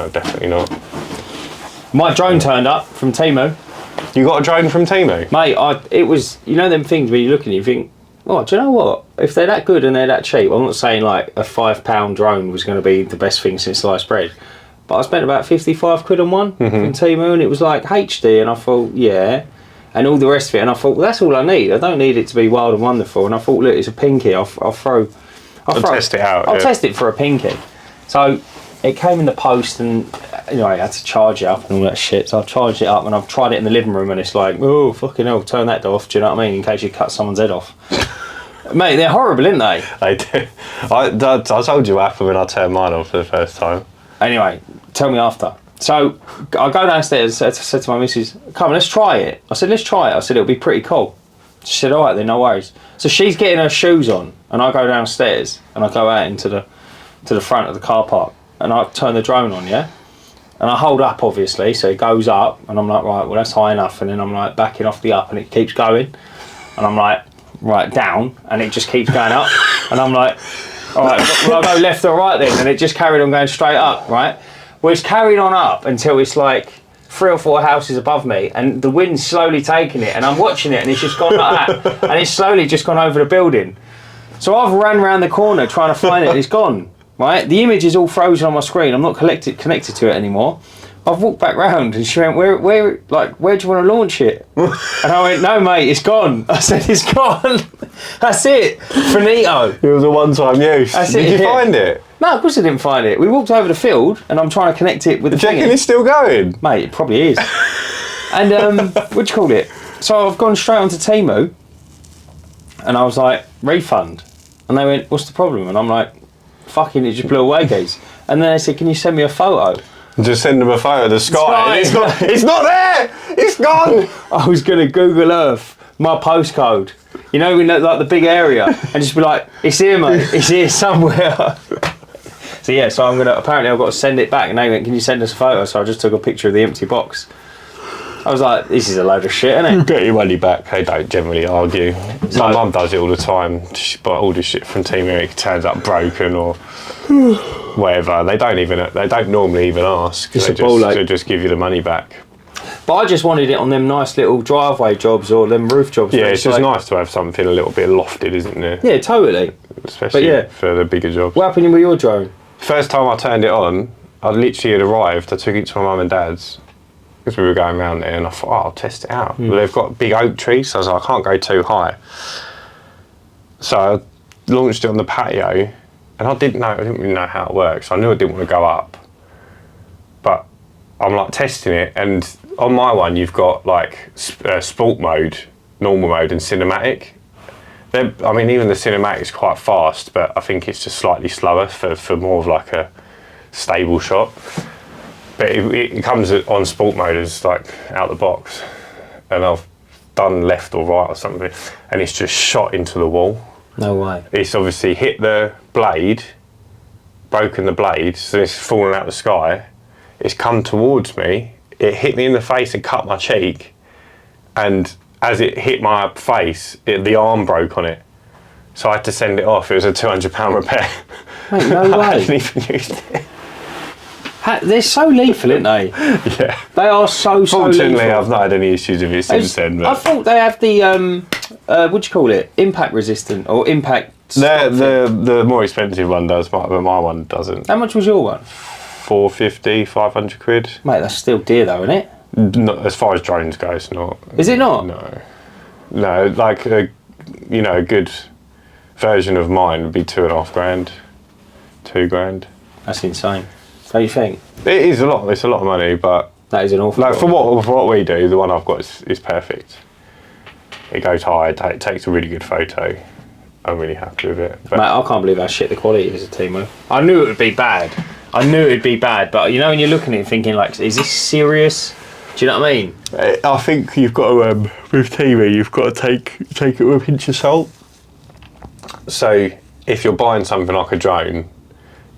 definitely not. My drone turned up from Temu. You got a drone from Temu? Mate, it was, them things where you look and you think, oh, do you know what? If they're that good and they're that cheap, I'm not saying like a £5 drone was going to be the best thing since sliced bread. But I spent about 55 quid on one from Temu, and it was like HD, and I thought, yeah. And all the rest of it, and I thought, well, that's all I need. I don't need it to be wild and wonderful. And I thought, look, it's a pinky. I'll test it out. I'll test it for a pinky. So it came in the post, and I had to charge it up and all that shit. So I've charged it up, and I've tried it in the living room, and it's like, oh, fucking hell, turn that off. Do you know what I mean? In case you cut someone's head off. Mate, they're horrible, aren't they? They do. I told you what happened when I turned mine on for the first time. Anyway, tell me after. So I go downstairs and said to my missus, come on, let's try it. I said, let's try it. I said, it'll be pretty cool. She said, all right then, no worries. So she's getting her shoes on, and I go downstairs, and I go out into the front of the car park, and I turn the drone on, yeah? And I hold up, obviously, so it goes up, and I'm like, right, well, that's high enough. And then I'm like backing off the up, and it keeps going. And I'm like, right, down, and it just keeps going up. And I'm like, all right, well, I'll go left or right then. And it just carried on going straight up, right? Well, it's carried on up until it's like 3 or 4 houses above me, and the wind's slowly taking it, and I'm watching it, and it's just gone like that. And it's slowly just gone over the building. So I've ran around the corner trying to find it, and it's gone. Right, the image is all frozen on my screen. I'm not connected to it anymore. I've walked back round, and she went, where do you want to launch it? And I went, no, mate, it's gone. I said, it's gone. That's it. Finito. It was a one-time use. Did you find it? No, of course I didn't find it. We walked over the field, and I'm trying to connect it with the thing. Do you reckon it's still going? Mate, it probably is. And what do you call it? So I've gone straight onto Temu, and I was like, refund. And they went, what's the problem? And I'm like, fucking, it just blew away, guys. And then they said, can you send me a photo? Just send them a photo of the sky. It's not there! It's gone! I was going to Google Earth my postcode. We know, like the big area, and just be like, it's here, mate. It's here somewhere. So yeah, so apparently I've got to send it back. And they went, can you send us a photo? So I just took a picture of the empty box. I was like, this is a load of shit, isn't it? You get your money back. They don't generally argue. My mum does it all the time. She buys all this shit from Team Eric, turns up broken or whatever. They don't normally even ask. They just give you the money back. But I just wanted it on them nice little driveway jobs or them roof jobs. Yeah, it's just nice to have something a little bit lofted, isn't it? Yeah, totally. Especially for the bigger jobs. What happened with your drone? First time I turned it on, I literally had arrived. I took it to my mum and dad's because we were going around there, and I thought, I'll test it out. But they've got big oak trees, so I was like, I can't go too high. So I launched it on the patio, and I didn't really know how it works. So I knew I didn't want to go up. But I'm like testing it, and on my one, you've got like sport mode, normal mode, and cinematic. Even the cinematic's quite fast, but I think it's just slightly slower for more of like a stable shot. But it comes on sport mode as like out the box, and I've done left or right or something, and it's just shot into the wall. No way. It's obviously hit the blade, broken the blade, so it's fallen out of the sky. It's come towards me. It hit me in the face and cut my cheek, and as it hit my face, the arm broke on it. So I had to send it off. It was a £200 repair. Mate, no way. I hadn't even used it. They're so lethal, aren't they? Yeah. They are so lethal. Fortunately, I've not had any issues with it since then. But I thought they have the, what do you call it? Impact resistant or impact... the more expensive one does, but my one doesn't. How much was your one? 450, 500 quid. Mate, that's still dear though, isn't it? Not, as far as drones go, it's not. Is it not? No, like a good version of mine would be £2,500, £2,000. That's insane. Don't you think? It is a lot. It's a lot of money, but that is an awful lot. For what we do, the one I've got is perfect. It goes high. It takes a really good photo. I'm really happy with it. But mate, I can't believe how shit the quality is of Temu. I knew it would be bad. But you know when you're looking at it thinking like, is this serious? Do you know what I mean? I think you've got to with Temu, you've got to take it with a pinch of salt. So if you're buying something like a drone,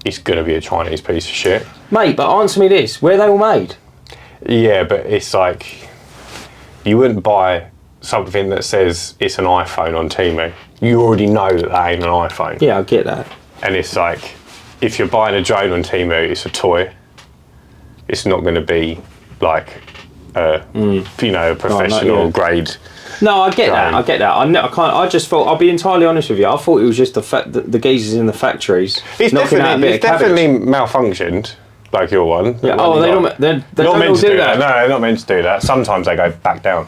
it's going to be a Chinese piece of shit. Mate, but answer me this, where are they all made? Yeah, but it's like, you wouldn't buy something that says it's an iPhone on Temu. You already know that ain't an iPhone. Yeah, I get that. And it's like, if you're buying a drone on Temu, it's a toy. It's not going to be like, a professional grade. No, I get that. I just thought, I'll be entirely honest with you, I thought it was just the fact that the geezers in the factories It's definitely malfunctioned, like your one. Yeah. Oh, they don't all do that. No, they're not meant to do that. Sometimes they go back down.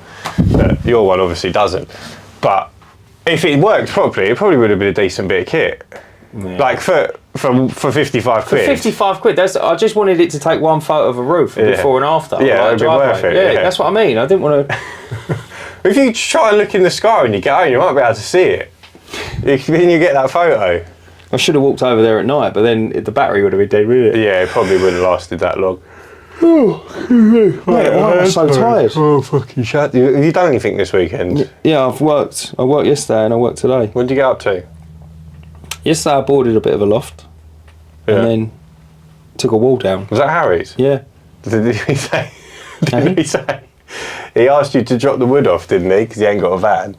But your one obviously doesn't. But if it worked properly, it probably would have been a decent bit of kit. Yeah. Like for 55 quid. For 55 quid, I just wanted it to take one photo of a roof before and after. Yeah, it'd be worth it. Yeah, that's what I mean. I didn't want to... If you try and look in the sky when you get home, you might be able to see it. Then you get that photo. I should have walked over there at night, but then the battery would have been dead, wouldn't it? Yeah, it probably wouldn't have lasted that long. Mate, I'm so tired. Oh, fucking shit. Have you done anything this weekend? Yeah, I've worked. I worked yesterday and I worked today. What did you get up to? Yesterday I boarded a bit of a loft and then took a wall down. Was that Harry's? Yeah. Did he say? He say? He asked you to drop the wood off, didn't he? Because he ain't got a van.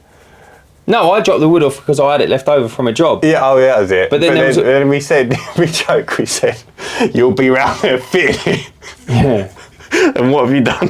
No, I dropped the wood off because I had it left over from a job. Yeah, that was it. But then we said, we said, you'll be round there fitting it. Yeah. And what have you done?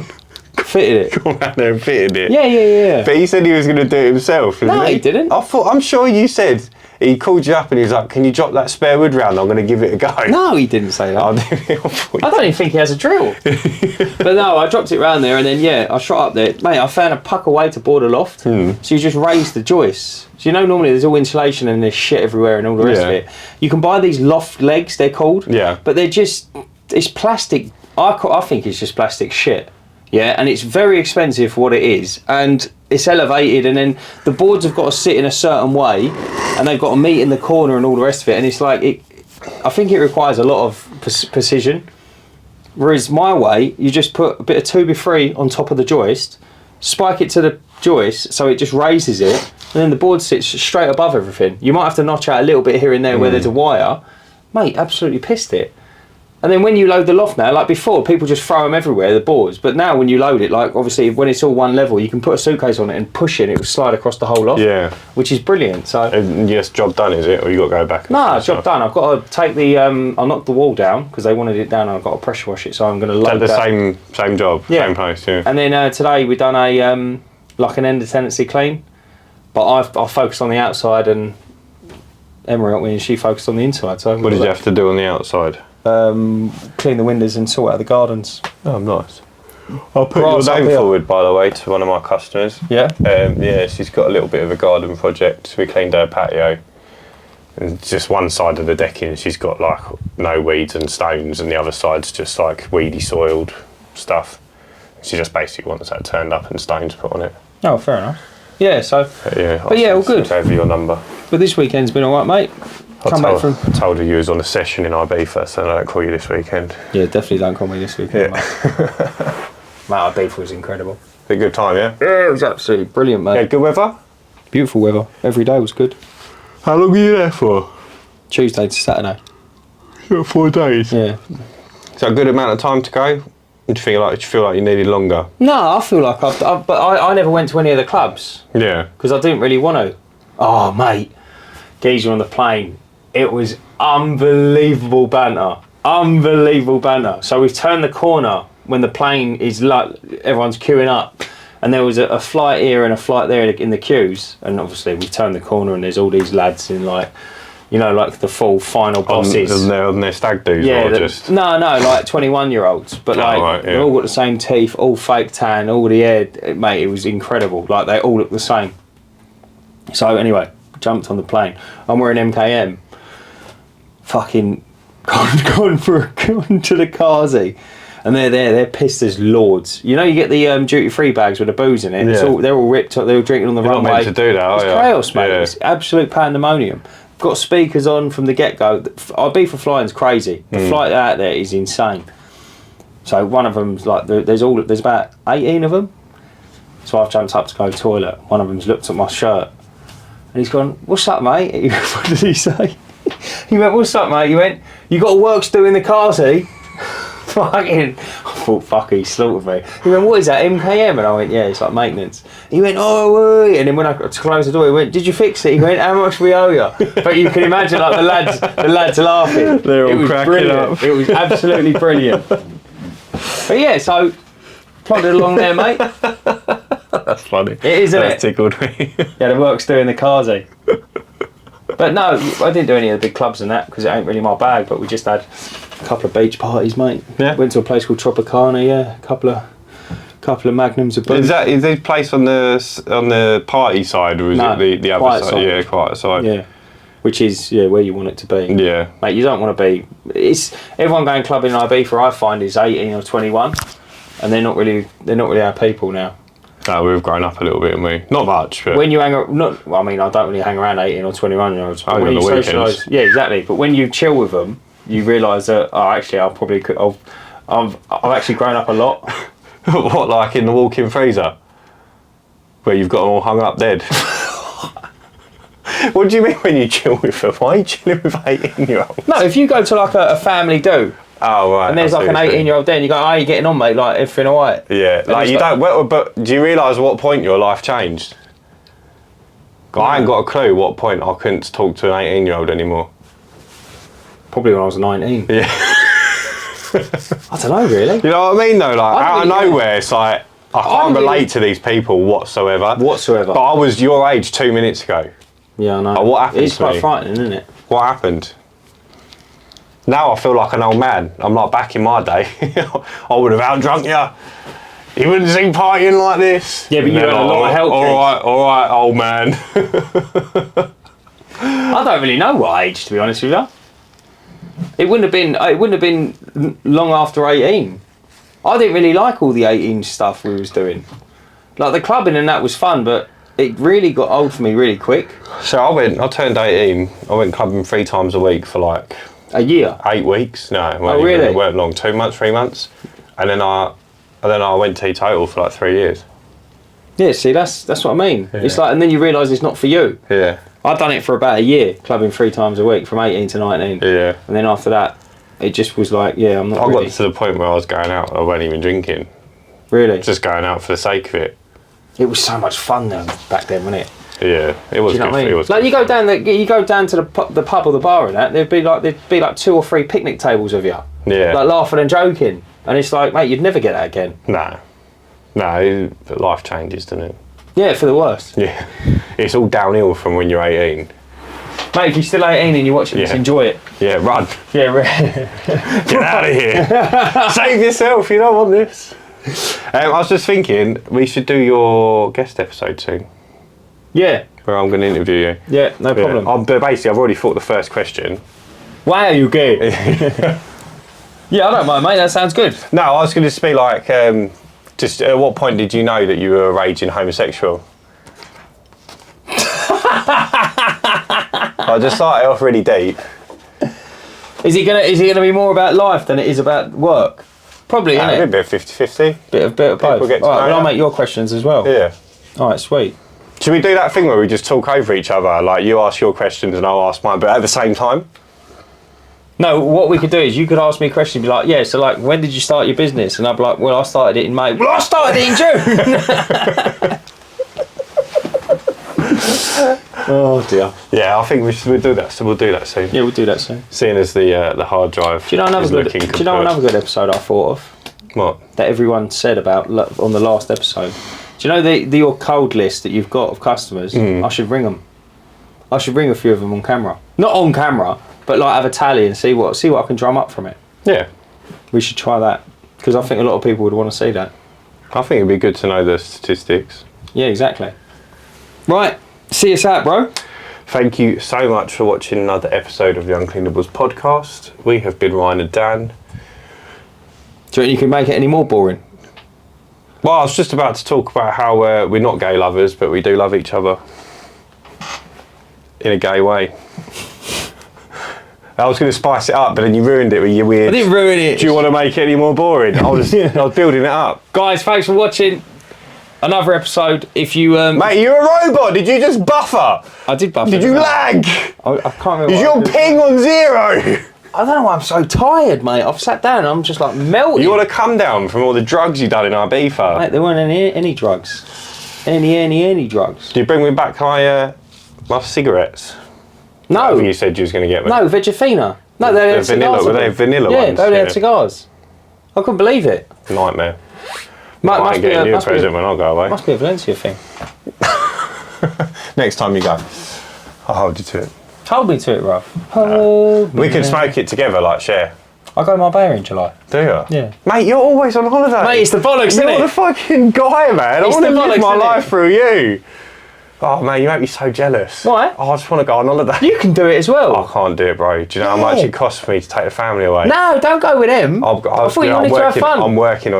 Fitted it. Gone round there and fitted it. Yeah. But he said he was going to do it himself. No, he didn't. I'm sure you said. He called you up and he was like, can you drop that spare wood round? I'm going to give it a go. No, he didn't say that. I don't even think he has a drill. But no, I dropped it round there and then, I shot up there. Mate, I found a pucker way to board a loft. So you just raise the joists. So you know normally there's all insulation and there's shit everywhere and all the rest of it. You can buy these loft legs, they're called. Yeah. But they're just, it's plastic. I think it's just plastic shit. Yeah, and it's very expensive for what it is. And it's elevated and then the boards have got to sit in a certain way and they've got to meet in the corner and all the rest of it. And it's like, I think it requires a lot of precision. Whereas my way, you just put a bit of 2x3 on top of the joist, spike it to the joist so it just raises it, and then the board sits straight above everything. You might have to notch out a little bit here and there where there's a wire. Mate, absolutely pissed it. And then when you load the loft now, like before, people just throw them everywhere, the boards. But now when you load it, like obviously when it's all one level, you can put a suitcase on it and push it, and it will slide across the whole loft. Yeah. Which is brilliant. So. And yes, job done, is it? Or you got to go back? No, job done. I've got to take the, I knocked the wall down because they wanted it down and I've got to pressure wash it. So I'm going to load that. Same job, same place, yeah. And then today we done a, like an end of tenancy clean. But I focused on the outside and Emma, she focused on the inside. So what did you have to do on the outside? Clean the windows and sort out the gardens. Oh, nice. I'll put your name forward, by the way, to one of my customers. Yeah? She's got a little bit of a garden project. We cleaned her patio. And just one side of the decking, she's got like no weeds and stones, and the other side's just like weedy soiled stuff. She just basically wants that turned up and stones put on it. Oh, fair enough. Yeah, so... But all good. Over your number. But this weekend's been alright, mate. I told her you was on a session in Ibiza, so I don't call you this weekend. Yeah, definitely don't call me this weekend, mate. Mate, Ibiza was incredible. Had a good time, yeah? Yeah, it was absolutely brilliant, mate. Yeah, good weather? Beautiful weather. Every day was good. How long were you there for? Tuesday to Saturday. 4 days. Yeah. Is that a good amount of time to go? Do you feel like you needed longer? No, I feel like but I never went to any of the clubs. Yeah. Because I didn't really want to. Oh, mate. Geezer on the plane. It was unbelievable banter. Unbelievable banter. So we've turned the corner when the plane is like, everyone's queuing up. And there was a flight here and a flight there in the queues. And obviously we've turned the corner and there's all these lads in like, you know, like the full final bosses. On their stag do's, yeah, or just... No, like 21-year-olds. But like, right, yeah. They all got the same teeth, all fake tan, all the hair. Mate, it was incredible. Like, they all look the same. So anyway, jumped on the plane. I'm wearing MKM. Fucking gone to the Kazi. And they're pissed as lords. You know, you get the duty-free bags with the booze in it. Yeah. They're all ripped up. They were drinking on the runway. Not meant to do that, It's chaos, mate. Yeah. It's absolute pandemonium. Got speakers on from the get-go. Ibiza flying's crazy. The flight out there is insane. So one of them's like, there's about 18 of them. So I've jumped up to go to the toilet. One of them's looked at my shirt. And he's gone, "What's up, mate?" What did he say? He went, "What's up, mate?" He went, "You got work to do in the car, see?" Fucking, I thought, fuck, he slaughtered me. He went, "What is that, MKM?" And I went, "Yeah, it's like maintenance." He went, "Oh," and then when I got to close the door, he went, "Did you fix it?" He went, "How much we owe you?" But you can imagine like the lads laughing. They're all cracking brilliant. up. It was absolutely brilliant. But yeah, so plodded along there, mate. That's funny. It is, isn't it? That tickled me. Yeah, the work's doing the Kazi. But no, I didn't do any of the big clubs and that because it ain't really my bag. But we just had a couple of beach parties, mate. Yeah. Went to a place called Tropicana. Yeah, a couple of magnums of booze. Is this place on the party side, or is it the other side? Yeah, quiet side. Yeah, which is where you want it to be. Yeah, mate, you don't want to be. It's everyone going clubbing in Ibiza. I find is 18 or 21, and they're not really our people now. No, we've grown up a little bit, haven't we? Not much, but... When you hang around... I mean, I don't really hang around 18 or 21-year-olds. Only when on you the weekends. socialise... Yeah, exactly. But when you chill with them, you realise that, actually, I'll probably... I've actually grown up a lot. What, like in the walk-in freezer? Where you've got them all hung up dead? What do you mean when you chill with them? Why are you chilling with 18-year-olds? No, if you go to like a family do... Oh, right. And there's like an 18-year-old there and you go, "How are you getting on, mate? Like, everything all right?" Yeah, like you don't... But do you realise at what point your life changed? I ain't got a clue what point I couldn't talk to an 18-year-old anymore. Probably when I was 19. Yeah. I don't know, really. You know what I mean, though? Like, out of nowhere, it's like, I can't relate to these people whatsoever. Whatsoever. But I was your age 2 minutes ago. Yeah, I know. Like, what happened It's to me? quite frightening, isn't it? What happened? Now I feel like an old man. I'm like, back in my day, I would have outdrunk you. You wouldn't see partying like this. Yeah, but you had a lot of help. All right, old man. I don't really know what age, to be honest with you. It wouldn't have been long after 18. I didn't really like all the 18 stuff we was doing. Like the clubbing and that was fun, but it really got old for me really quick. So I turned 18. I went clubbing 3 times a week for like a year. 8 weeks. No, really? It weren't long. 2 months, 3 months, and then I went teetotal for like 3 years. Yeah, see, that's what I mean. Yeah. It's like, and then you realise it's not for you. Yeah. I'd done it for about a year, clubbing 3 times a week from 18 to 19. Yeah. And then after that, it just was like, I'm not. I got to the point where I was going out. I wasn't even drinking. Really? Just going out for the sake of it. It was so much fun though back then, wasn't it? Yeah, it was. Do you know good. what I mean? It was like good. you go down to the pub or the bar and that there'd be like 2 or 3 picnic tables of you. Yeah. Like laughing and joking, and it's like, mate, you'd never get that again. No, life changes, doesn't it? Yeah, for the worst. Yeah, it's all downhill from when you're 18. Mate, if you're still 18 and you're watching this, enjoy it. Yeah, run. Yeah, Get out of here. Save yourself. You don't want this. I was just thinking we should do your guest episode soon. Yeah. Where I'm going to interview you. Yeah, no problem. But basically, I've already thought the first question. Why are you gay? Yeah, I don't mind, mate. That sounds good. No, I was going to just be like, just at what point did you know that you were a raging homosexual? I I just started off really deep. Is it gonna be more about life than it is about work? Probably, isn't A it? bit of 50-50. Bit of both. All get right, to know well, I'll you. make your questions as well. Yeah. All right, sweet. Should we do that thing where we just talk over each other? Like you ask your questions and I'll ask mine, but at the same time? No, what we could do is you could ask me a question and be like, yeah, so like, when did you start your business? And I'd be like, well, I started it in May. Well, I started it in June. Oh dear. Yeah, I think we'll do that. So we'll do that soon. Yeah, we'll do that soon. Seeing as the hard drive. Do you know another is good? looking Do you kaput. know another good episode I thought of What? that everyone said about on the last episode? Do you know your cold list that you've got of customers? I should ring them. I should ring a few of them on camera. Not on camera, but like have a tally and see what I can drum up from it. Yeah. We should try that because I think a lot of people would want to see that. I think it'd be good to know the statistics. Yeah, exactly. Right, see us out, bro. Thank you so much for watching another episode of the Uncleanables Podcast. We have been Ryan and Dan. Do you think you can make it any more boring? Well, I was just about to talk about how we're not gay lovers, but we do love each other. In a gay way. I was going to spice it up, but then you ruined it with your weird... I didn't ruin it. Do you want to make it any more boring? I was building it up. Guys, thanks for watching another episode. If you... Mate, you're a robot. Did you just buffer? I did buffer. Did you lag? I can't remember. Is your ping on 0? I don't know why I'm so tired, mate. I've sat down and I'm just like melting. You want to come down from all the drugs you've done in Ibiza? Mate, there weren't any drugs. Any drugs. Do you bring me back my cigarettes? I No. think you said you was going to get me. No, Vegafina. No, they had vanilla. cigars. Were they vanilla yeah, ones? they only had cigars. I couldn't believe it. Nightmare. Mate, I ain't getting you a present when I go away. Must be a Valencia thing. Next time you go, I'll hold you to it. Hold me to it, Ruff. We can smoke it together, like share. I go to Marbella in July. Do you? Yeah. Mate, you're always on holiday. Mate, it's the bollocks, isn't You're it? the fucking guy, man. It's I want to the live bollocks, my isn't it? life through you. Oh, man, you make me so jealous. Why? Oh, I just want to go on holiday. You can do it as well. I can't do it, bro. Do you know how much it costs for me to take the family away? No, don't go with them. I thought you wanted to have fun. I'm working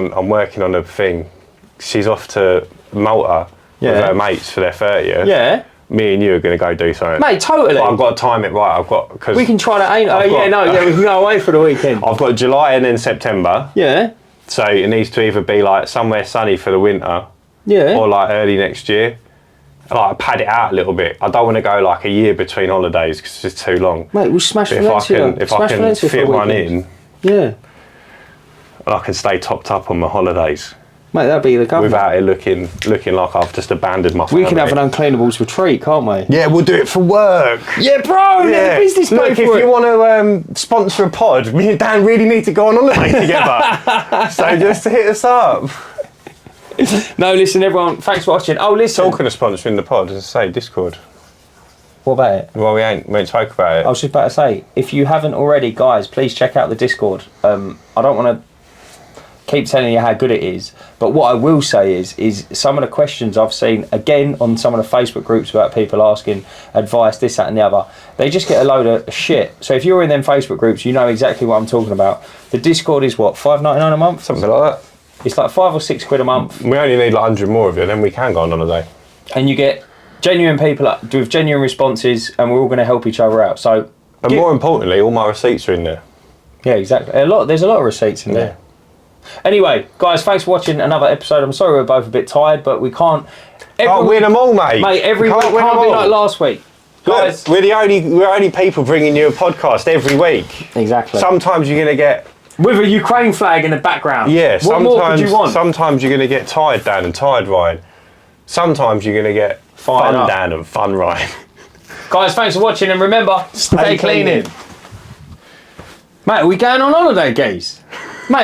on a thing. She's off to Malta with her mates for their 30th. Yeah. Me and you are going to go do something. Mate, totally. But I've got to time it right. Cause We can try that, ain't we? We can go away for the weekend. I've got July and then September. Yeah. So it needs to either be like somewhere sunny for the winter Yeah. or like early next year. Like pad it out a little bit. I don't want to go like a year between holidays because it's just too long. Mate, we'll smash But Valencia. if I can fit one in, Yeah. I can stay topped up on my holidays Mate, that'd be the government. without it looking like I've just abandoned my family. We can have an Uncleanables retreat, can't we? Yeah, we'll do it for work. Yeah, bro. Let the business Look, pay if for you it. want to sponsor a pod, me and Dan really need to go on holiday together. So just hit us up. No, listen, everyone. Thanks for watching. Oh, listen. Talking of sponsoring the pod, as I say, Discord. What about it? Well, we ain't spoke about it. I was just about to say, if you haven't already, guys, please check out the Discord. I don't want to keep telling you how good it is, but what I will say is some of the questions I've seen again on some of the Facebook groups about people asking advice, this, that, and the other. They just get a load of shit. So if you're in them Facebook groups, you know exactly what I'm talking about. The Discord is what, $5.99 a month? Something like that. It's like £5 or £6 a month, We only need like 100 more of you, then we can go on holiday. and you get genuine people with genuine responses, and we're all going to help each other out. So, And more importantly, all my receipts are in there. yeah, exactly. There's a lot of receipts in there. Anyway, guys, thanks for watching another episode. I'm sorry we're both a bit tired, but we can't. Can't win them all, mate. Mate, every week Can't win can't them be all. like last week. Guys, Look, we're only people bringing you a podcast every week. exactly. Sometimes you're going to get... With a Ukraine flag in the background. Yeah, What more could you want? sometimes you're going to get tired Dan and tired Ryan. Sometimes you're going to get Fired fun up. Dan and fun Ryan. Guys, thanks for watching, and remember, stay cleaning. Mate, are we going on holiday, guys?